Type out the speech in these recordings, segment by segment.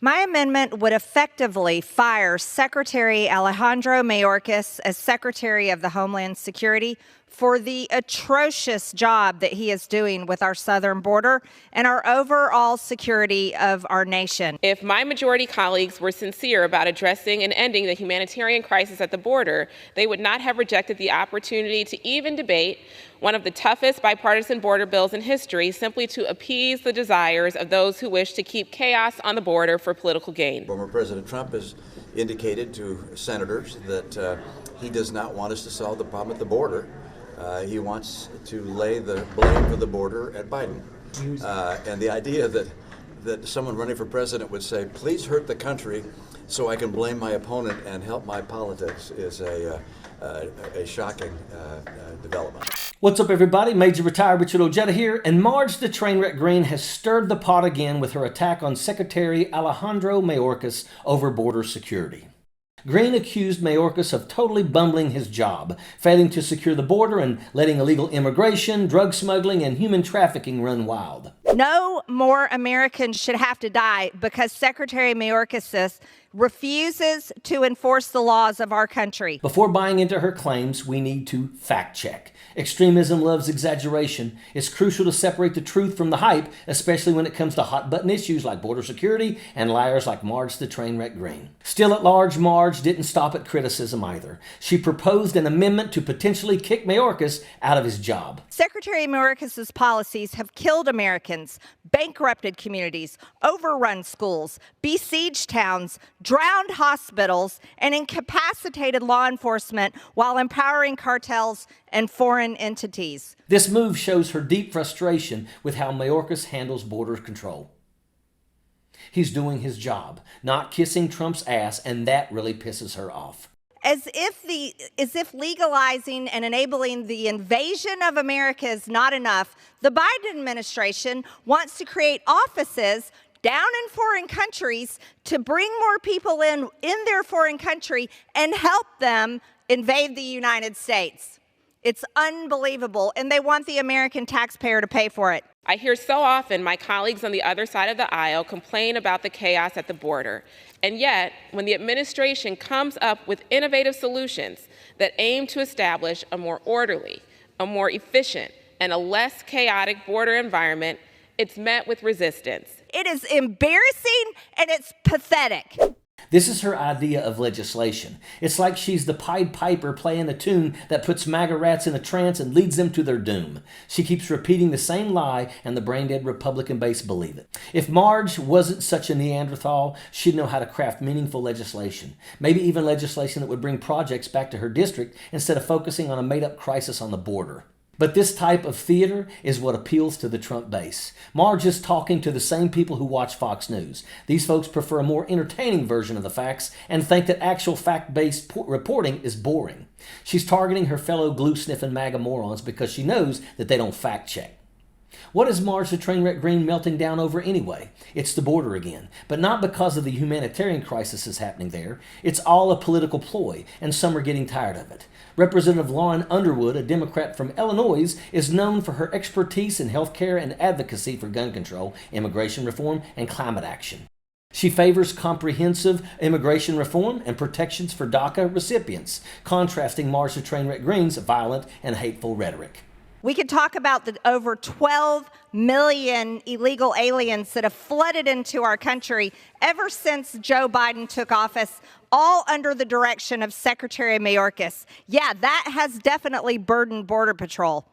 My amendment would effectively fire Secretary Alejandro Mayorkas as Secretary of the Homeland Security for the atrocious job that he is doing with our southern border and our overall security of our nation. If my majority colleagues were sincere about addressing and ending the humanitarian crisis at the border, they would not have rejected the opportunity to even debate one of the toughest bipartisan border bills in history simply to appease the desires of those who wish to keep chaos on the border for political gain. Former President Trump has indicated to senators that he does not want us to solve the problem at the border. He wants to lay the blame for the border at Biden. And the idea that someone running for president would say, please hurt the country so I can blame my opponent and help my politics is a shocking development. What's up, everybody? Major Retired Richard Ojeda here, and Marge the Trainwreck Greene has stirred the pot again with her attack on Secretary Alejandro Mayorkas over border security. Greene accused Mayorkas of totally bumbling his job, failing to secure the border and letting illegal immigration, drug smuggling, and human trafficking run wild. No more Americans should have to die because Secretary Mayorkas refuses to enforce the laws of our country. Before buying into her claims, we need to fact check. Extremism loves exaggeration. It's crucial to separate the truth from the hype, especially when it comes to hot-button issues like border security and liars like Marge the Trainwreck Greene. Still at large, Marge didn't stop at criticism either. She proposed an amendment to potentially kick Mayorkas out of his job. Secretary Mayorkas' policies have killed Americans, bankrupted communities, overrun schools, besieged towns, drowned hospitals, and incapacitated law enforcement while empowering cartels and foreign entities. This move shows her deep frustration with how Mayorkas handles border control. He's doing his job, not kissing Trump's ass, and that really pisses her off. As if legalizing and enabling the invasion of America is not enough, the Biden administration wants to create offices down in foreign countries to bring more people in their foreign country and help them invade the United States. It's unbelievable, and they want the American taxpayer to pay for it. I hear so often my colleagues on the other side of the aisle complain about the chaos at the border. And yet, when the administration comes up with innovative solutions that aim to establish a more orderly, a more efficient, and a less chaotic border environment, it's met with resistance. It is embarrassing and it's pathetic. This is her idea of legislation. It's like she's the Pied Piper playing a tune that puts MAGA rats in a trance and leads them to their doom. She keeps repeating the same lie, and the brain-dead Republican base believe it. If Marge wasn't such a Neanderthal, she'd know how to craft meaningful legislation. Maybe even legislation that would bring projects back to her district instead of focusing on a made-up crisis on the border. But this type of theater is what appeals to the Trump base. Marge is talking to the same people who watch Fox News. These folks prefer a more entertaining version of the facts and think that actual fact-based reporting is boring. She's targeting her fellow glue-sniffing MAGA morons because she knows that they don't fact-check. What is Marge the Trainwreck Greene melting down over anyway? It's the border again, but not because of the humanitarian crisis that's happening there. It's all a political ploy, and some are getting tired of it. Representative Lauren Underwood, a Democrat from Illinois, is known for her expertise in health care and advocacy for gun control, immigration reform, and climate action. She favors comprehensive immigration reform and protections for DACA recipients, contrasting Marge the Trainwreck Greene's violent and hateful rhetoric. We could talk about the over 12 million illegal aliens that have flooded into our country ever since Joe Biden took office, all under the direction of Secretary Mayorkas. Yeah, that has definitely burdened Border Patrol.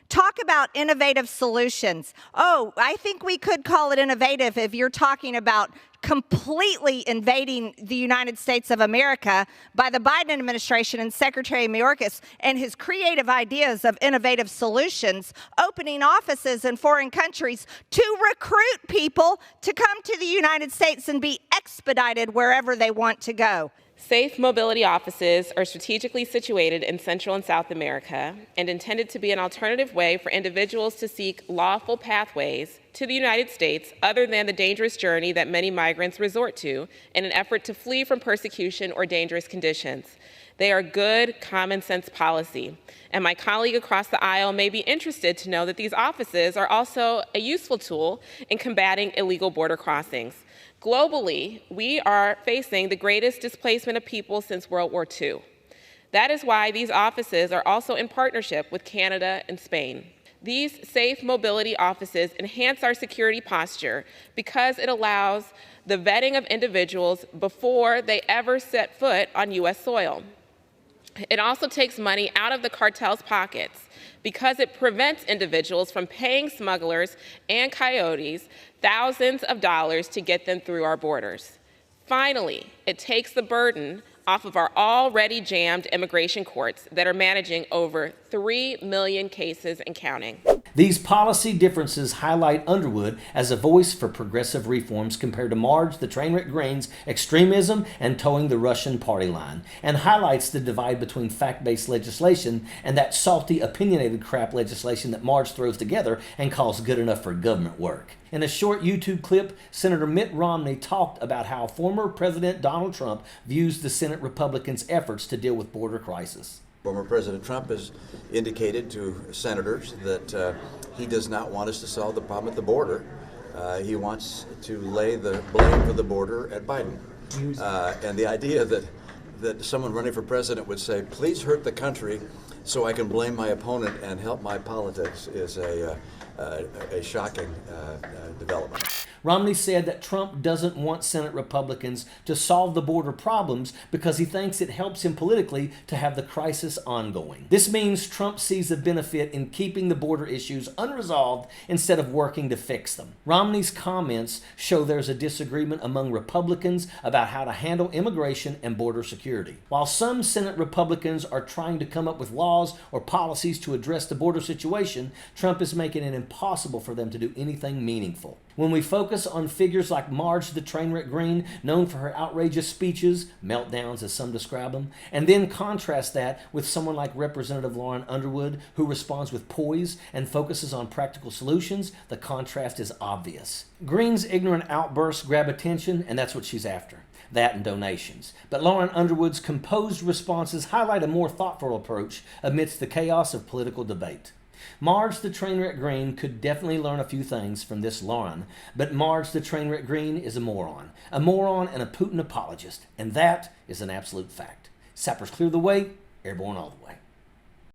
Talk about innovative solutions. Oh, I think we could call it innovative if you're talking about completely invading the United States of America by the Biden administration and Secretary Mayorkas and his creative ideas of innovative solutions, opening offices in foreign countries to recruit people to come to the United States and be expedited wherever they want to go. Safe mobility offices are strategically situated in Central and South America and intended to be an alternative way for individuals to seek lawful pathways to the United States other than the dangerous journey that many migrants resort to in an effort to flee from persecution or dangerous conditions. They are good, common sense policy. And my colleague across the aisle may be interested to know that these offices are also a useful tool in combating illegal border crossings. Globally, we are facing the greatest displacement of people since World War II. That is why these offices are also in partnership with Canada and Spain. These safe mobility offices enhance our security posture because it allows the vetting of individuals before they ever set foot on U.S. soil. It also takes money out of the cartel's pockets because it prevents individuals from paying smugglers and coyotes thousands of dollars to get them through our borders. Finally, it takes the burden off of our already jammed immigration courts that are managing over 3 million cases and counting. These policy differences highlight Underwood as a voice for progressive reforms compared to Marge the Trainwreck Greene's extremism and towing the Russian party line, and highlights the divide between fact-based legislation and that salty, opinionated crap legislation that Marge throws together and calls good enough for government work. In a short YouTube clip, Senator Mitt Romney talked about how former President Donald Trump views the Senate Republicans' efforts to deal with border crisis. Former President Trump has indicated to senators that he does not want us to solve the problem at the border. He wants to lay the blame for the border at Biden. And the idea that someone running for president would say, please hurt the country so I can blame my opponent and help my politics is a shocking development. Romney said that Trump doesn't want Senate Republicans to solve the border problems because he thinks it helps him politically to have the crisis ongoing. This means Trump sees a benefit in keeping the border issues unresolved instead of working to fix them. Romney's comments show there's a disagreement among Republicans about how to handle immigration and border security. While some Senate Republicans are trying to come up with laws or policies to address the border situation, Trump is making it impossible for them to do anything meaningful. When we focus on figures like Marge the Trainwreck Greene, known for her outrageous speeches, meltdowns as some describe them, and then contrast that with someone like Representative Lauren Underwood, who responds with poise and focuses on practical solutions, the contrast is obvious. Greene's ignorant outbursts grab attention, and that's what she's after. That and donations. But Lauren Underwood's composed responses highlight a more thoughtful approach amidst the chaos of political debate. Marge the Trainwreck Greene could definitely learn a few things from this Lauren, but Marge the Trainwreck Greene is a moron and a Putin apologist, and that is an absolute fact. Sappers clear the way, airborne all the way.